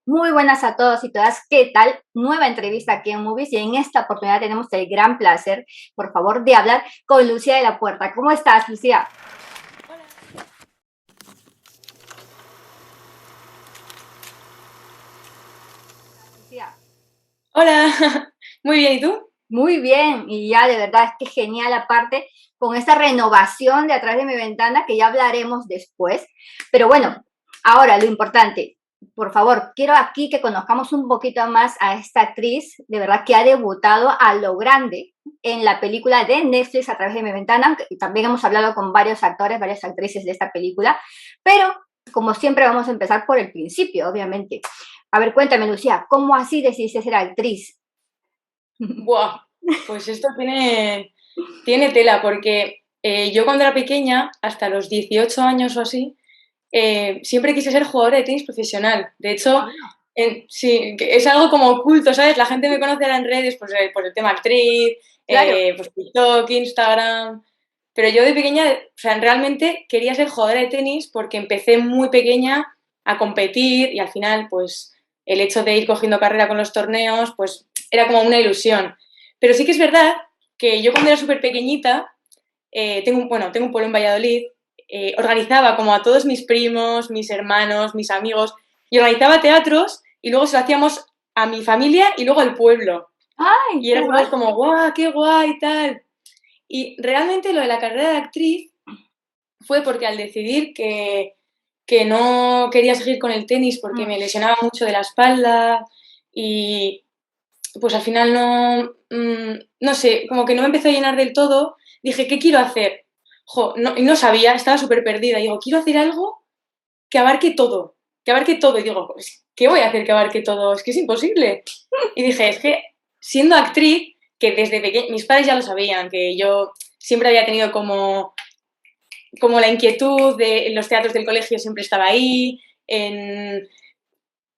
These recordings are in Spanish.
Muy buenas a todos y todas. ¿Qué tal? Nueva entrevista aquí en Movies y en esta oportunidad tenemos el gran placer, por favor, de hablar con Lucía de la Puerta. ¿Cómo estás, Lucía? Lucía. Hola, muy bien, ¿y tú? Muy bien, y ya de verdad es que genial aparte con esta renovación de atrás de mi ventana que ya hablaremos después. Pero bueno, ahora lo importante, por favor, quiero aquí que conozcamos un poquito más a esta actriz, de verdad que ha debutado a lo grande en la película de Netflix a través de mi ventana, y también hemos hablado con varios actores, varias actrices de esta película, pero como siempre vamos a empezar por el principio, obviamente. A ver, cuéntame, Lucía, ¿cómo así decidiste ser actriz? Buah, pues esto tiene tela, porque yo cuando era pequeña, hasta los 18 años o así, siempre quise ser jugadora de tenis profesional. De hecho, sí, que es algo como oculto, ¿sabes? La gente me conoce ahora en redes por el tema actriz, Claro. pues TikTok, Instagram. Pero yo de pequeña, o sea, realmente quería ser jugadora de tenis porque empecé muy pequeña a competir y al final, pues, el hecho de ir cogiendo carrera con los torneos, pues, era como una ilusión. Pero sí que es verdad que yo cuando era súper pequeñita, tengo un pueblo en Valladolid, organizaba como a todos mis primos, mis hermanos, mis amigos, y organizaba teatros y luego se lo hacíamos a mi familia y luego al pueblo. Ay, Y qué era guay. todos como, guau, qué guay y tal. Y realmente lo de la carrera de actriz fue porque al decidir que no quería seguir con el tenis porque me lesionaba mucho de la espalda y pues al final no sé, como que no me empezó a llenar del todo, dije, ¿qué quiero hacer? No, y no sabía, estaba súper perdida. Y digo, quiero hacer algo que abarque todo, que abarque todo. Y digo, pues, ¿qué voy a hacer que abarque todo? Es que es imposible. Y dije, es que siendo actriz, que desde pequeña, mis padres ya lo sabían, que yo siempre había tenido como la inquietud de en los teatros del colegio siempre estaba ahí,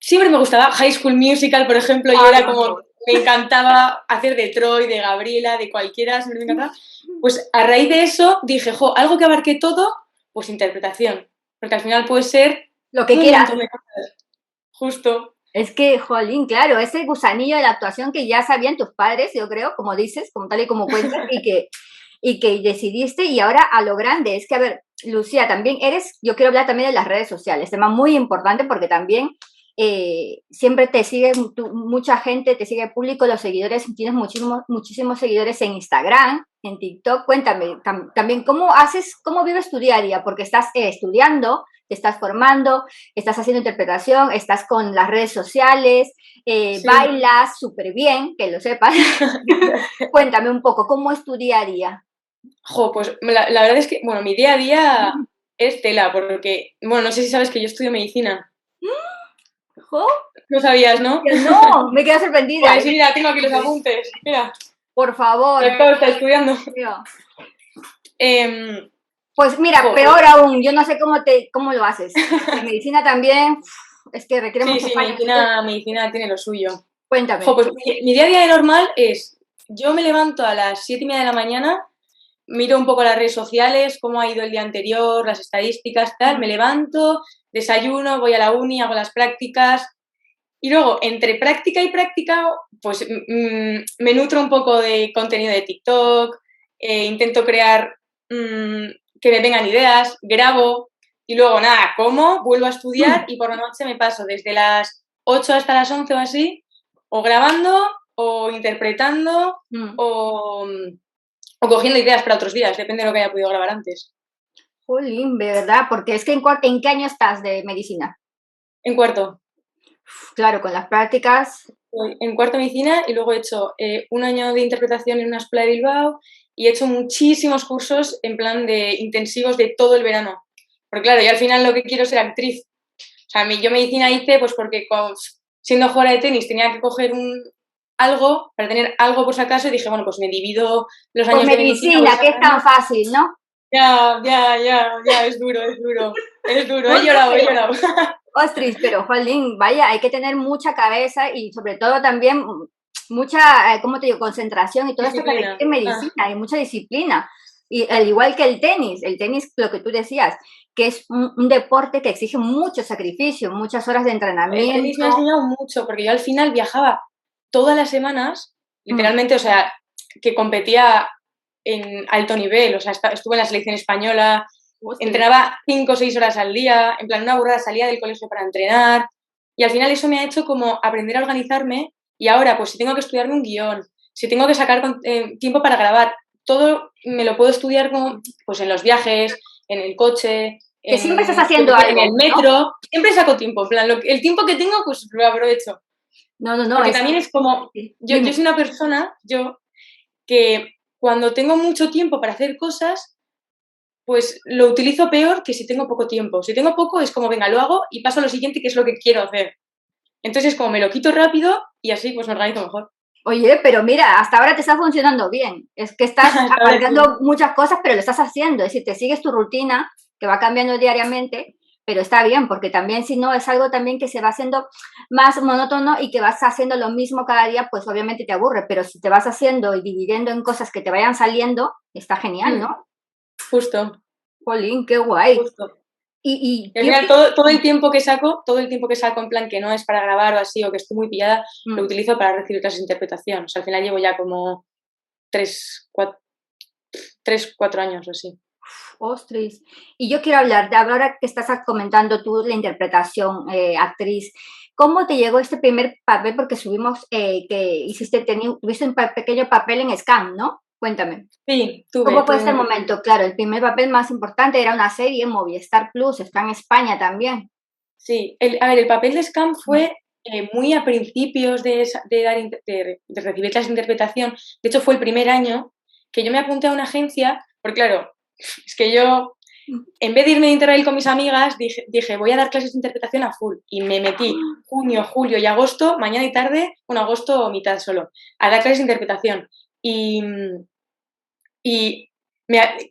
siempre me gustaba High School Musical, por ejemplo, yo Ay, era como, amor. me encantaba hacer de Troy, de Gabriela, de cualquiera, siempre me encantaba. Pues a raíz de eso dije, algo que abarque todo, pues interpretación, porque al final puede ser Lo que un quieras. montón de cosas, justo. Es que, jolín, claro, ese gusanillo de la actuación que ya sabían tus padres, yo creo, como dices, como tal y como cuentas, y que decidiste y ahora a lo grande. Es que, a ver, Lucía, también eres, yo quiero hablar también de las redes sociales, tema muy importante porque también siempre te sigue mucha gente, te sigue público, los seguidores, tienes muchísimos seguidores en Instagram, en TikTok. Cuéntame también cómo haces, cómo vives tu día a día, porque estás estudiando, te estás formando, estás haciendo interpretación, estás con las redes sociales, Sí. bailas súper bien, que lo sepas. Cuéntame un poco, ¿cómo es tu día a día? Pues la verdad es que, bueno, mi día a día es tela, porque, bueno, no sé si sabes que yo estudio medicina. ¿Jo? No sabías, ¿no? No, me quedo sorprendida. Pues sí, mira, tengo aquí los apuntes. Mira, Por favor, acabo de estar estudiando. Dios. Em, Pues mira, Pues peor aún, yo no sé cómo lo haces. Porque medicina también es que requiere sí, muchos sí, años. medicina tiene lo suyo. Cuéntame. Pues mi día a día de normal es, yo me levanto a las 7:30 de la mañana, miro un poco las redes sociales, cómo ha ido el día anterior, las estadísticas, tal, me levanto, desayuno, voy a la uni, hago las prácticas y luego entre práctica y práctica, pues me nutro un poco de contenido de TikTok, intento crear que me vengan ideas, grabo y luego nada, como, vuelvo a estudiar y por la noche me paso desde las 8 hasta las 11 o así, o grabando, o interpretando, Mm. o cogiendo ideas para otros días, depende de lo que haya podido grabar antes. Jolín, ¿verdad? Porque es que ¿en qué año estás de medicina? En cuarto, Claro, con las prácticas. voy en cuarto de medicina y luego he hecho un año de interpretación en una escuela de Bilbao y he hecho muchísimos cursos en plan de intensivos de todo el verano. Porque claro, yo al final lo que quiero es ser actriz. O sea, yo medicina hice pues porque siendo jugadora de tenis tenía que coger algo para tener algo por si acaso y dije, bueno, pues me divido los Por años de medicina, voy medicina, que es tan sacando. fácil, ¿no? Ya, es duro, es duro. Es duro, No, he no, llorado, he pero, llorado. ostras, pero, jolín, vaya, hay que tener mucha cabeza y sobre todo también mucha, ¿cómo te digo?, concentración y todo esto que requiere Disciplina. medicina y mucha disciplina. Y al igual que el tenis, lo que tú decías, que es un deporte que exige mucho sacrificio, muchas horas de El entrenamiento. tenis me ha enseñado mucho, porque yo al final viajaba todas las semanas, literalmente, o sea, que competía en alto nivel, o sea, estuve en la selección española, entrenaba 5 o 6 horas al día, en plan una burrada, salía del colegio para entrenar, y al final eso me ha hecho como aprender a organizarme, y ahora, pues si tengo que estudiarme un guión, si tengo que sacar tiempo para grabar, todo me lo puedo estudiar como, pues en los viajes, en el coche, que siempre estás haciendo en algo, el metro, ¿no? siempre saco tiempo, en plan, el tiempo que tengo, pues lo aprovecho. No, Porque también es como, yo soy una persona, que cuando tengo mucho tiempo para hacer cosas, pues lo utilizo peor que si tengo poco tiempo. Si tengo poco es como, venga, lo hago y paso a lo siguiente, que es lo que quiero hacer. Entonces es como me lo quito rápido y así pues me organizo mejor. Oye, pero mira, hasta ahora te está funcionando bien. Es que estás aparcando muchas cosas, pero lo estás haciendo. Es decir, te sigues tu rutina, que va cambiando diariamente, pero está bien, porque también si no es algo también que se va haciendo más monótono y que vas haciendo lo mismo cada día, pues obviamente te aburre. Pero si te vas haciendo y dividiendo en cosas que te vayan saliendo, está genial, ¿no? Justo. Jolín, qué guay. Justo. Y al final todo el tiempo que saco, en plan que no es para grabar o así, o que estoy muy pillada, lo utilizo para recibir clases de interpretación. O sea, al final llevo ya como 4 años o así. Ostras. Y yo quiero hablar de ahora que estás comentando tú la interpretación, actriz. ¿Cómo te llegó este primer papel? Porque subimos que tuviste un pequeño papel en Scam, ¿no? Cuéntame. Sí, ¿Cómo fue este momento? Claro, el primer papel más importante era una serie en Movistar Plus, está en España también. Sí, el papel de Scam fue muy a principios de recibir clases de interpretación. De hecho, fue el primer año que yo me apunté a una agencia, porque claro, es que yo, en vez de irme de Interrail con mis amigas, dije, voy a dar clases de interpretación a full. Y me metí junio, julio y agosto, mañana y tarde, agosto mitad solo, a dar clases de interpretación. Y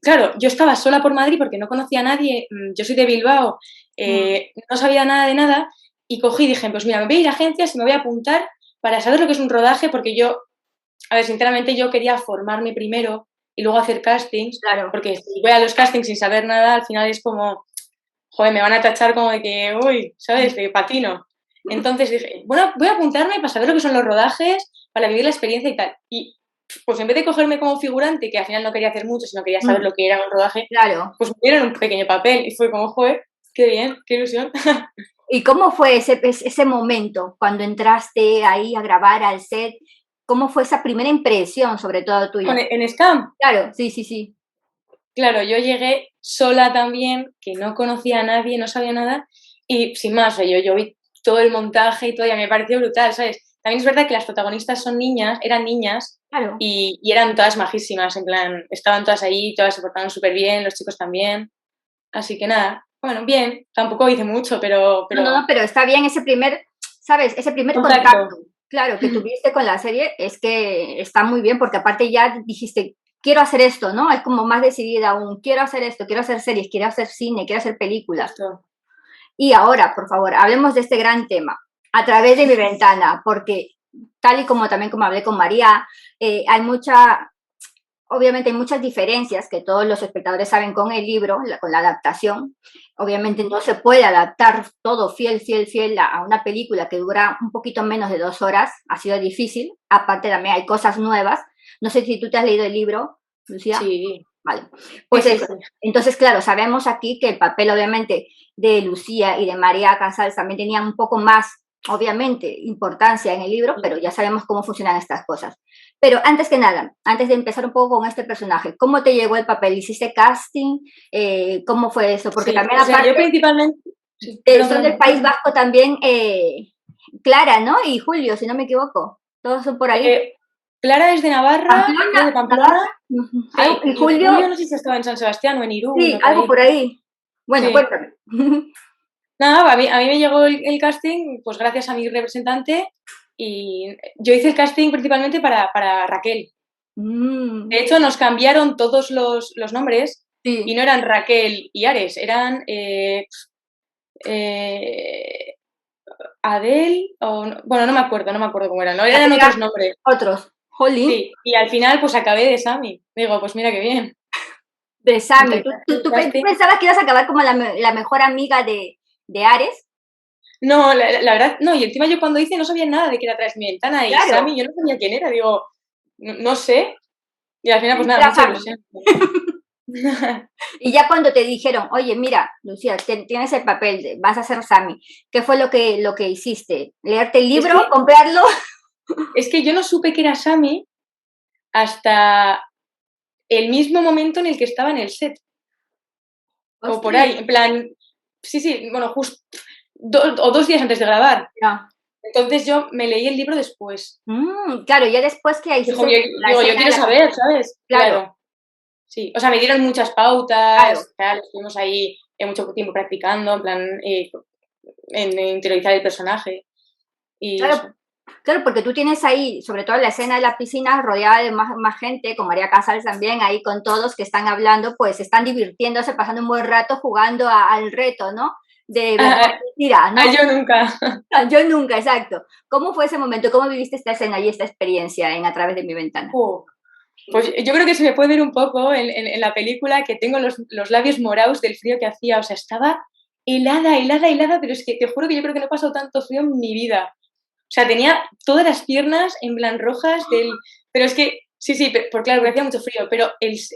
claro, yo estaba sola por Madrid porque no conocía a nadie, yo soy de Bilbao, no sabía nada de nada, y cogí y dije, pues mira, me voy a ir a agencias y me voy a apuntar para saber lo que es un rodaje, porque yo, a ver, sinceramente yo quería formarme primero y luego hacer castings, Claro. porque si voy a los castings sin saber nada, al final es como, joder, me van a tachar como de que, uy, ¿sabes?, de patino. Entonces dije, bueno, voy a apuntarme para saber lo que son los rodajes, para vivir la experiencia y tal. Y pues en vez de cogerme como figurante, que al final no quería hacer mucho, sino quería saber lo que era un rodaje, claro, pues me dieron un pequeño papel y fue como, joder, qué bien, qué ilusión. ¿Y cómo fue ese momento cuando entraste ahí a grabar al set? ¿Cómo fue esa primera impresión, sobre todo tuya? En Scam. Claro, sí, sí, sí. Claro, yo llegué sola también, que no conocía a nadie, no sabía nada, y sin más, yo vi todo el montaje y todo, y me pareció brutal, ¿sabes? También es verdad que las protagonistas eran niñas, Claro. y eran todas majísimas, en plan, estaban todas ahí, todas se portaban súper bien, los chicos también. Así que nada, bueno, bien, tampoco hice mucho, pero... No, pero está bien ese primer, ¿sabes? Ese primer contacto, claro, que tuviste con la serie, es que está muy bien, porque aparte ya dijiste, quiero hacer esto, ¿no? Es como más decidida aún, quiero hacer esto, quiero hacer series, quiero hacer cine, quiero hacer películas. Justo. Y ahora, por favor, hablemos de este gran tema, a través de mi ventana, porque tal y como también como hablé con María, obviamente hay muchas diferencias que todos los espectadores saben con el libro, con la adaptación. Obviamente no se puede adaptar todo fiel a una película que dura un poquito menos de 2 horas, ha sido difícil. Aparte también hay cosas nuevas. No sé si tú te has leído el libro, Lucía. Sí. Vale. Pues sí, eso. Sí. Entonces, claro, sabemos aquí que el papel obviamente de Lucía y de María Casals también tenían un poco más, obviamente, importancia en el libro, pero ya sabemos cómo funcionan estas cosas. Pero antes que nada, antes de empezar un poco con este personaje, ¿cómo te llegó el papel? ¿Hiciste casting? ¿Cómo fue eso? Porque también aparte, yo principalmente... son del País Vasco también, Clara, ¿no? Y Julio, si no me equivoco. Todos son por ahí. Clara es de Navarra, Pamplona, de Pamplona. Sí, y Julio no sé si estaba en San Sebastián o en Irún. Sí, algo por ahí. Bueno, sí. Cuéntame. Nada, a mí me llegó el casting pues gracias a mi representante, y yo hice el casting principalmente para Raquel. De hecho, nos cambiaron todos los nombres, sí. Y no eran Raquel y Ares, eran Adel, bueno, no me acuerdo cómo eran, ¿no? Eran otros nombres. Otros, Jolín. Sí, y al final pues acabé de Sami. Digo, pues mira qué bien. De Sammy. ¿Tú ¿Interpretaste? pensabas que ibas a acabar como la mejor amiga de Ares? No, la verdad, no, y encima yo cuando hice no sabía nada de que era a través de mi ventana y Claro. Sammy yo no sabía quién era, digo, no sé, y al final pues nada, Era mucha Sammy. ilusión. Y ya cuando te dijeron, oye, mira, Lucía, tienes el papel, vas a ser Sammy, ¿qué fue lo que hiciste? ¿Leerte el Es libro? que, ¿Comprarlo? es que yo no supe que era Sammy hasta el mismo momento en el que estaba en el set, o por Ostras, ahí, en plan, sí, bueno, justo 2 días antes de grabar. no. Entonces yo me leí el libro después. Claro, ya después que Dijo, hiciste la digo, yo escena de quiero la saber, piscina. ¿sabes? Claro, Claro, sí. O sea, me dieron muchas claro, pautas, tal, estuvimos ahí mucho tiempo practicando, en plan, en interiorizar el personaje y claro, eso. claro, porque tú tienes ahí, sobre todo la escena de la piscina, rodeada de más gente, con María Casals también, ahí con todos que están hablando, pues están divirtiéndose, pasando un buen rato jugando al reto, ¿no? De verdad, mentira, ¿no? Yo nunca. Yo nunca, exacto. ¿Cómo fue ese momento? ¿Cómo viviste esta escena y esta experiencia en A través de mi ventana? Pues yo creo que se me puede ver un poco en la película que tengo los labios morados del frío que hacía. O sea, estaba helada, pero es que te juro que yo creo que no he pasado tanto frío en mi vida. O sea, tenía todas las piernas en plan rojas del... Pero es que, sí, por claro, porque hacía mucho frío, pero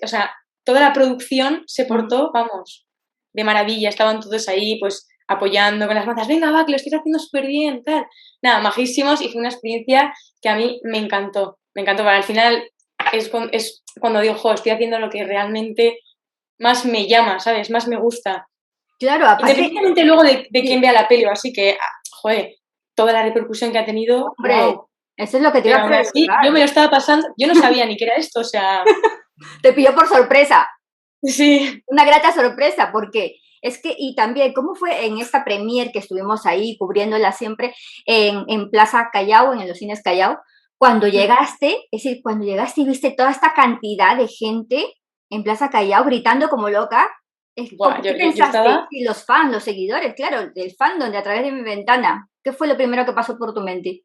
o sea, toda la producción se portó, vamos, de maravilla. Estaban todos ahí, pues, apoyando con las mazas. Venga, va, que lo estáis haciendo súper bien, tal. Nada, majísimos y fue una experiencia que a mí me encantó. Me encantó, pero al final es cuando digo, jo, estoy haciendo lo que realmente más me llama, ¿sabes? Más me gusta. Claro, aparte, Independientemente luego de quién sí, vea la peli o así, que, joder, toda la repercusión que ha tenido, hombre, wow. eso es lo que te iba Pero a aún así, preguntar. yo me lo estaba pasando, yo no sabía ni qué era esto, o sea, Te pilló por sorpresa, sí. una grata sorpresa, porque es que, y también, ¿cómo fue en esta premier que estuvimos ahí cubriéndola siempre en Plaza Callao, en los cines Callao? Cuando llegaste, es decir, cuando llegaste y viste toda esta cantidad de gente en Plaza Callao gritando como loca, Buah, ¿qué yo pensaste? estaba, Y los fans, los seguidores, claro, el fandom de A través de mi ventana, ¿qué fue lo primero que pasó por tu mente?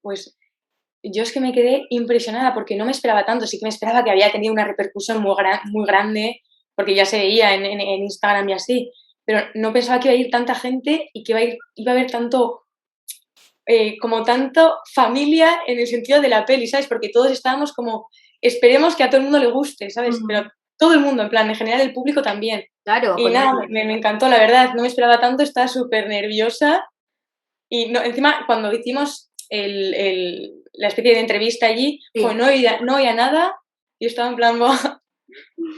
pues yo es que me quedé impresionada porque no me esperaba tanto, sí que me esperaba que había tenido una repercusión muy grande, porque ya se veía en Instagram y así, pero no pensaba que iba a ir tanta gente y que iba a haber tanto, como tanto familia en el sentido de la peli, ¿sabes? Porque todos estábamos como, esperemos que a todo el mundo le guste, ¿sabes? Pero todo el mundo, en plan, en general el público también. Claro, Y con nada, me encantó, la verdad, no me esperaba tanto, estaba súper nerviosa. Y no, encima, cuando hicimos la especie de entrevista allí, sí. no oía nada y estaba en plan, "Buah".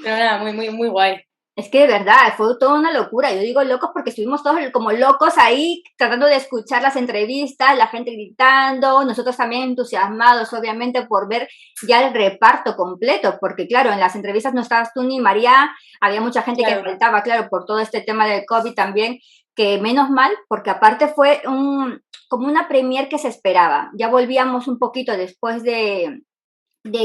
Pero nada, muy guay. Es que de verdad, fue toda una locura. Yo digo locos porque estuvimos todos como locos ahí tratando de escuchar las entrevistas, la gente gritando, nosotros también entusiasmados, obviamente, por ver ya el reparto completo, porque claro, en las entrevistas no estabas tú ni María, había mucha gente que Claro. faltaba, claro, por todo este tema del COVID también, que menos mal, porque aparte fue como una premier que se esperaba. Ya volvíamos un poquito después de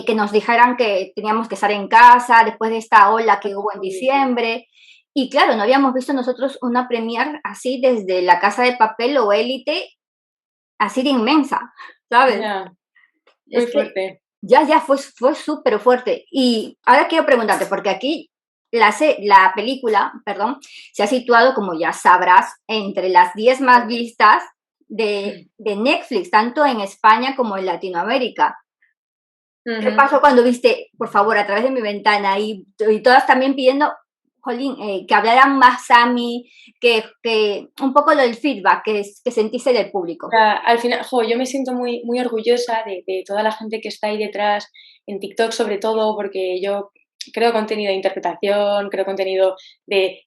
que nos dijeran que teníamos que estar en casa después de esta ola que hubo en diciembre. Y claro, no habíamos visto nosotros una premier así desde La Casa de Papel o Élite, así de inmensa, ¿sabes? Ya, muy Es que fuerte. ya fue súper fuerte. Y ahora quiero preguntarte, porque aquí la película, perdón, se ha situado, como ya sabrás, entre las 10 más vistas de Netflix, tanto en España como en Latinoamérica. ¿Qué Ujú. pasó cuando viste, por favor, a través de mi ventana y todas también pidiendo, jolín, que hablaran más Sammy, que un poco lo del feedback que sentiste del O público? sea, al final, yo me siento muy orgullosa de toda la gente que está ahí detrás, en TikTok sobre todo, porque yo creo contenido de interpretación, creo contenido de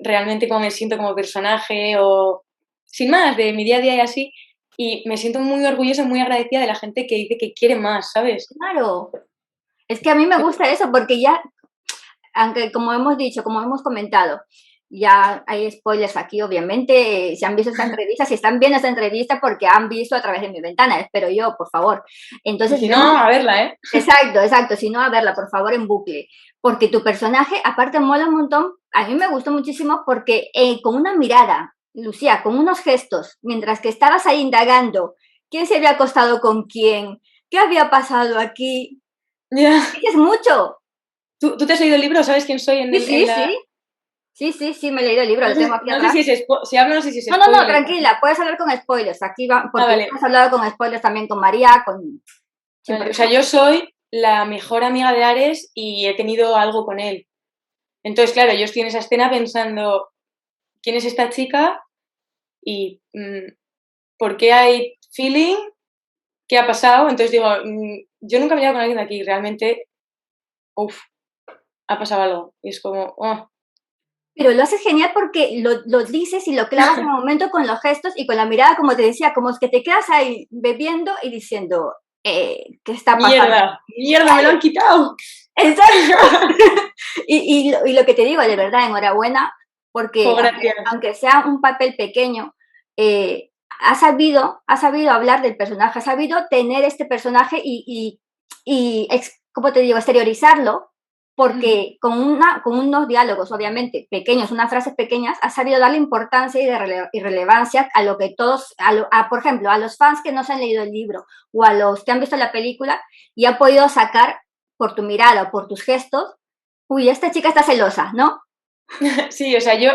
realmente cómo me siento como personaje o sin más, de mi día a día y así. Y me siento muy orgullosa, muy agradecida de la gente que dice que quiere más, ¿sabes? Claro, es que a mí me gusta eso porque ya, aunque como hemos dicho, como hemos comentado, ya hay spoilers aquí, obviamente, si han visto esta entrevista, si están viendo esta entrevista porque han visto a través de mi ventana, espero yo, por favor. Y Entonces, si no, vemos. a verla, ¿eh? Exacto, exacto, si no, a verla, por favor, en bucle, porque tu personaje, aparte, mola un montón, a mí me gustó muchísimo porque con una mirada, Lucía, con unos gestos, mientras que estabas ahí indagando quién se había acostado con quién, qué había pasado aquí, Ya, dices mucho, ¿Tú te has leído el libro? ¿Sabes quién soy Sí, me he leído el libro, lo tengo aquí No atrás. sé si hablo, no sé si es No, spoiler. tranquila, puedes hablar con spoilers. Aquí va, porque Vale. hemos hablado con spoilers también con María, sin Vale. O sea, problema. yo soy la mejor amiga de Ares y he tenido algo con él. Entonces, claro, yo estoy en esa escena pensando, ¿quién es esta chica? Y ¿por qué hay feeling? ¿Qué ha pasado? Entonces digo, yo nunca me he ido con alguien de aquí, realmente, uff, ha pasado algo. Y es como, oh. Pero lo haces genial porque lo dices y lo clavas en el momento con los gestos y con la mirada, como te decía, como es que te quedas ahí bebiendo y diciendo, ¿qué está pasando? Mierda, me lo han quitado. ¿En serio? y lo que te digo, de verdad, enhorabuena, porque Gracias. aunque sea un papel pequeño, has sabido hablar del personaje, has sabido tener este personaje ¿cómo te digo?, exteriorizarlo, porque con unos diálogos, obviamente, pequeños, unas frases pequeñas, has sabido darle importancia y relevancia a lo que todos, por ejemplo, a los fans que no se han leído el libro o a los que han visto la película y han podido sacar por tu mirada o por tus gestos, uy, esta chica está celosa, ¿no? Sí, o sea, yo,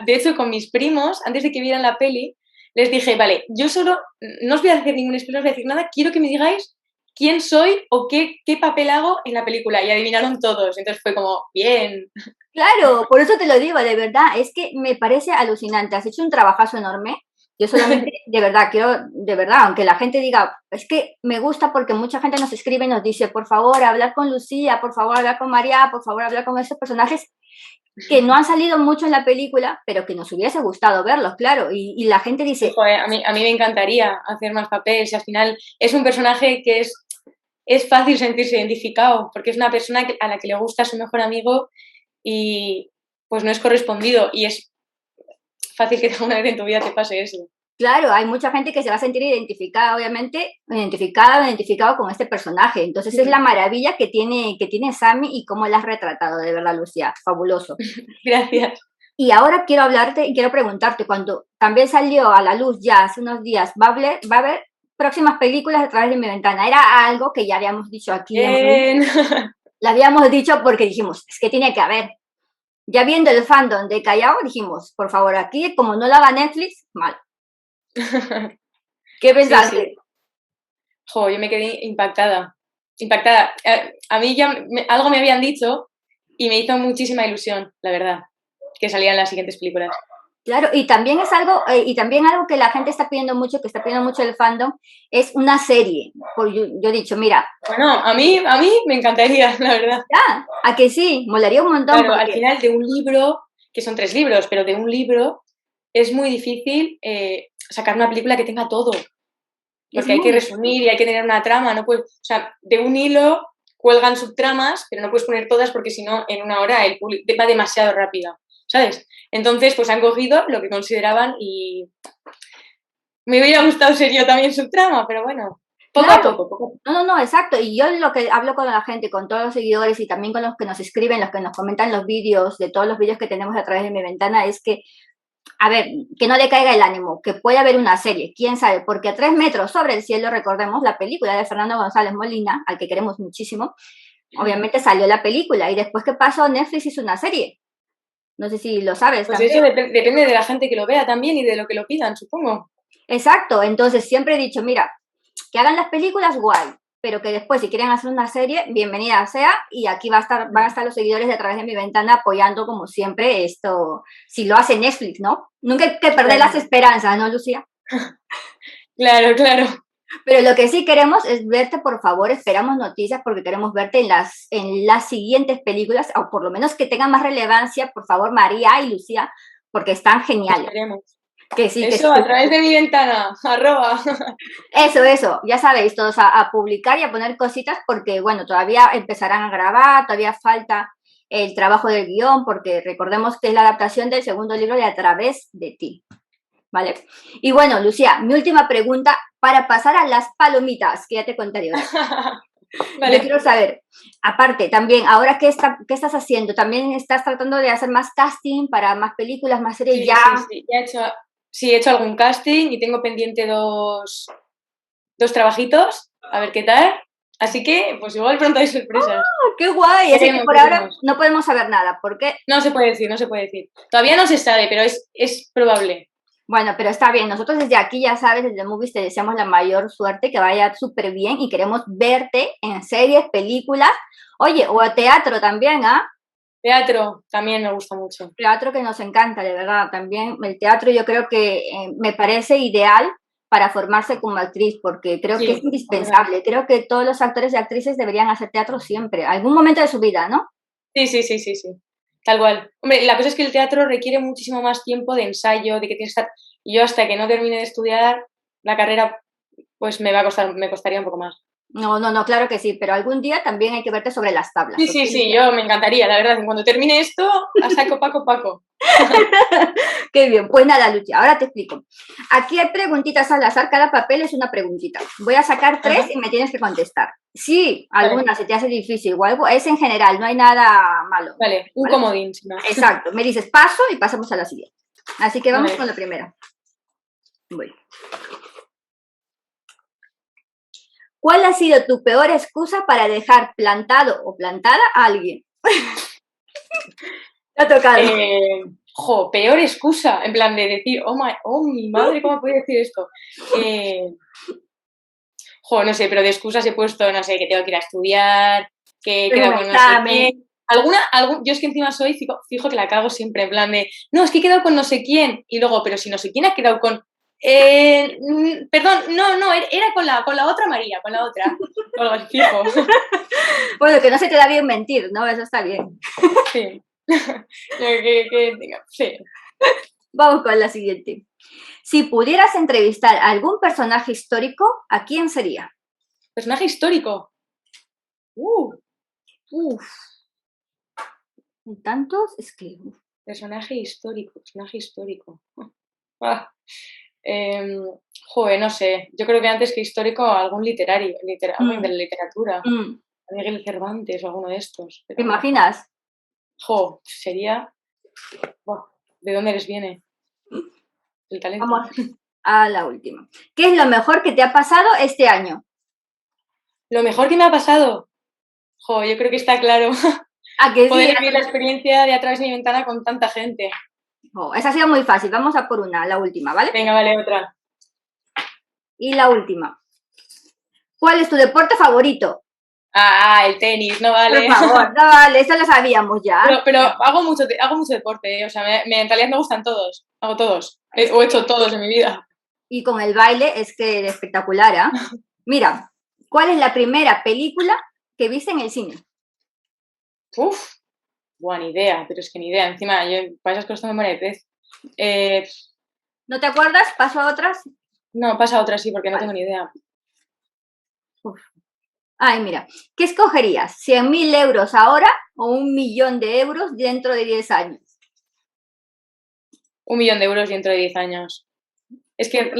de hecho, con mis primos, antes de que vieran la peli, les dije, vale, yo solo, no os voy a hacer ningún spoiler, no os voy a decir nada, quiero que me digáis quién soy o qué papel hago en la película. Y adivinaron todos, entonces fue como, bien. Claro, por eso te lo digo, de verdad, es que me parece alucinante, has hecho un trabajazo enorme. Yo solamente, de verdad, aunque la gente diga, es que me gusta porque mucha gente nos escribe y nos dice, por favor, hablar con Lucía, por favor, hablar con María, por favor, hablar con estos personajes que no han salido mucho en la película, pero que nos hubiese gustado verlos, claro. Y la gente dice, Joder, a mí me encantaría hacer más papeles y al final es un personaje que es fácil sentirse identificado porque es una persona a la que le gusta a su mejor amigo y pues no es correspondido y es fácil que alguna vez en tu vida te pase eso. claro, hay mucha gente que se va a sentir identificada, obviamente, identificado con este personaje. Entonces es la maravilla que tiene Sammy y cómo la has retratado, de verdad, Lucía. Fabuloso. Gracias. Y ahora quiero hablarte y quiero preguntarte, cuando también salió a la luz ya hace unos días, va a haber próximas películas a través de mi ventana. Era algo que ya habíamos dicho aquí en Molina. Lo habíamos dicho porque dijimos, es que tiene que haber. Ya viendo el fandom de Callao, dijimos, por favor, aquí, como no la haga Netflix, mal. ¿Qué pensaste? Sí. Jo, yo me quedé impactada. A mí ya algo me habían dicho y me hizo muchísima ilusión, la verdad, que salían las siguientes películas. Claro, y también es algo, que la gente está pidiendo mucho, que está pidiendo mucho el fandom, es una serie. Yo he dicho, mira. Bueno, a mí me encantaría, la verdad. Ya, a que sí, molaría un montón. Claro, al final de un libro, que son 3 libros, pero de un libro es muy difícil sacar una película que tenga todo. Porque hay que resumir y hay que tener una trama. No puedes, o sea, de un hilo cuelgan subtramas, pero no puedes poner todas porque si no, en una hora el público va demasiado rápida, ¿sabes? Entonces, pues han cogido lo que consideraban y me hubiera gustado ser yo también subtrama, pero bueno, poco a poco. No, exacto. Y yo lo que hablo con la gente, con todos los seguidores y también con los que nos escriben, los que nos comentan los vídeos, de todos los vídeos que tenemos a través de mi ventana, es que, a ver, que no le caiga el ánimo, que puede haber una serie, quién sabe, porque a 3 metros sobre el cielo, recordemos la película de Fernando González Molina, al que queremos muchísimo, obviamente salió la película y después que pasó, Netflix hizo una serie. No sé si lo sabes. Pues también. eso depende de la gente que lo vea también y de lo que lo pidan, supongo. Exacto, entonces siempre he dicho, mira, que hagan las películas, guay, pero que después si quieren hacer una serie, bienvenida sea, y aquí van a estar los seguidores de A Través de Mi Ventana apoyando como siempre esto, si lo hace Netflix, ¿no? Nunca hay que perder las esperanzas, ¿no, Lucía? Claro. Pero lo que sí queremos es verte, por favor, esperamos noticias porque queremos verte en las siguientes películas, o por lo menos que tengan más relevancia, por favor, María y Lucía, porque están geniales. Esperemos. Que sí, eso, a través de mi ventana, @ Eso, ya sabéis, todos a publicar y a poner cositas porque, bueno, todavía empezarán a grabar, todavía falta el trabajo del guión, porque recordemos que es la adaptación del segundo libro de A Través de Ti, ¿vale? Y bueno, Lucía, mi última pregunta para pasar a las palomitas, que ya te contaré ahora. Vale. Yo quiero saber, aparte, también, ahora qué estás haciendo, ¿también estás tratando de hacer más casting para más películas, más series? Sí, he hecho algún casting y tengo pendiente dos trabajitos, a ver qué tal. Así que, pues igual pronto hay sorpresas. ¡Oh, qué guay! Así que por ahora no podemos saber nada. ¿Por qué? No se puede decir, no se puede decir. Todavía no se sabe, pero es probable. Bueno, pero está bien. Nosotros desde aquí, ya sabes, desde Movies te deseamos la mayor suerte, que vaya súper bien y queremos verte en series, películas. Oye, o a teatro también, ¿ah? Teatro también me gusta mucho. Teatro que nos encanta, de verdad. También el teatro yo creo que me parece ideal para formarse como actriz, porque creo que es indispensable. Creo que todos los actores y actrices deberían hacer teatro siempre, algún momento de su vida, ¿no? Sí. Tal cual. Hombre, la cosa es que el teatro requiere muchísimo más tiempo de ensayo, de que tienes que estar... Y yo hasta que no termine de estudiar la carrera, pues me costaría un poco más. No, claro que sí, pero algún día también hay que verte sobre las tablas. Sí, yo me encantaría, la verdad. Cuando termine esto, a saco Paco. Qué bien, pues nada, Lucia, ahora te explico. Aquí hay preguntitas al azar, cada papel es una preguntita. Voy a sacar 3 y me tienes que contestar. Sí, alguna se te hace difícil, igual es en general, no hay nada malo. Vale, un comodín. ¿No? Exacto, me dices paso y pasamos a la siguiente. Así que vamos con la primera. Bueno. ¿Cuál ha sido tu peor excusa para dejar plantado o plantada a alguien? Te ha tocado. Peor excusa, en plan de decir, mi madre, ¿cómo puede decir esto? No sé, pero de excusas he puesto, no sé, que tengo que ir a estudiar, que he quedado con no sé quién. Yo es que encima soy, fijo que la cago siempre, en plan de, no, es que he quedado con no sé quién, y luego, pero si no sé quién ha quedado con... perdón, no, era con la otra María, con la otra. Fijo. Bueno, que no se te da bien mentir, ¿no? Eso está bien. Sí. Sí. Vamos con la siguiente. Si pudieras entrevistar a algún personaje histórico, ¿a quién sería? ¿Personaje histórico? ¿Hay tantos? Es que... Personaje histórico. No sé. Yo creo que antes que histórico, algún literario, alguien de la literatura. Miguel Cervantes o alguno de estos. ¿Te imaginas? Sería... ¿De dónde les viene el talento? Vamos a la última. ¿Qué es lo mejor que te ha pasado este año? Lo mejor que me ha pasado. Yo creo que está claro. Poder vivir la experiencia de A través de mi ventana con tanta gente. Esa ha sido muy fácil. Vamos a por la última, ¿vale? Venga, vale, otra. Y la última. ¿Cuál es tu deporte favorito? El tenis, no vale. Por favor, no vale, eso lo sabíamos ya. Pero hago mucho deporte, o sea, en realidad me gustan todos, hago todos, o he hecho todos en mi vida. Y con el baile es que es espectacular, ¿eh? Mira, ¿cuál es la primera película que viste en el cine? Ni idea, pero es que ni idea. Encima, yo para esas cosas tengo memoria de pez. ¿No te acuerdas? ¿Paso a otras? No, pasa a otras sí, porque no tengo ni idea. Ay, mira, ¿qué escogerías? ¿100.000 euros ahora o 1.000.000 de euros dentro de 10 años? 1.000.000 de euros dentro de 10 años. Es que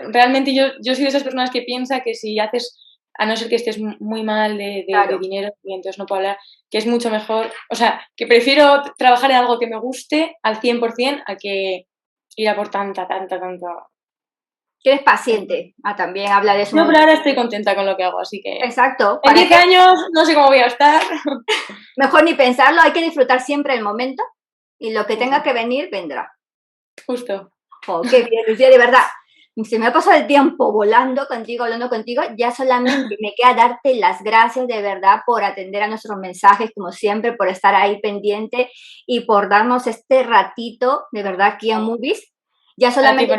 realmente yo soy de esas personas que piensa que si haces, a no ser que estés muy mal de dinero y entonces no puedo hablar, que es mucho mejor, o sea, que prefiero trabajar en algo que me guste al 100% a que ir a por tanta. Que eres paciente. También habla de eso. No, pero ahora estoy contenta con lo que hago, así que... Exacto. En 10 años no sé cómo voy a estar. Mejor ni pensarlo, hay que disfrutar siempre el momento y lo que tenga que venir, vendrá. Justo. Qué bien, Lucía, de verdad. Se me ha pasado el tiempo volando contigo, hablando contigo. Ya solamente me queda darte las gracias de verdad por atender a nuestros mensajes, como siempre, por estar ahí pendiente y por darnos este ratito, de verdad, aquí en Movies. Ya solamente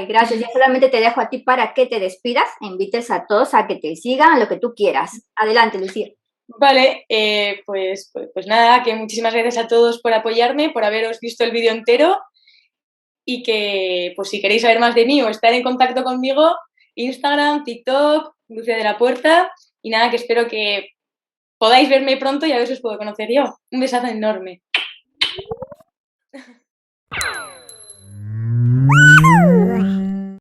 gracias. Ya solamente te dejo a ti para que te despidas, invites a todos a que te sigan, lo que tú quieras. Adelante, Lucía. Vale, pues nada, que muchísimas gracias a todos por apoyarme, por haberos visto el vídeo entero y que, pues si queréis saber más de mí o estar en contacto conmigo, Instagram, TikTok, Lucia de la Puerta, y nada, que espero que podáis verme pronto y a ver si os puedo conocer yo. Un besazo enorme.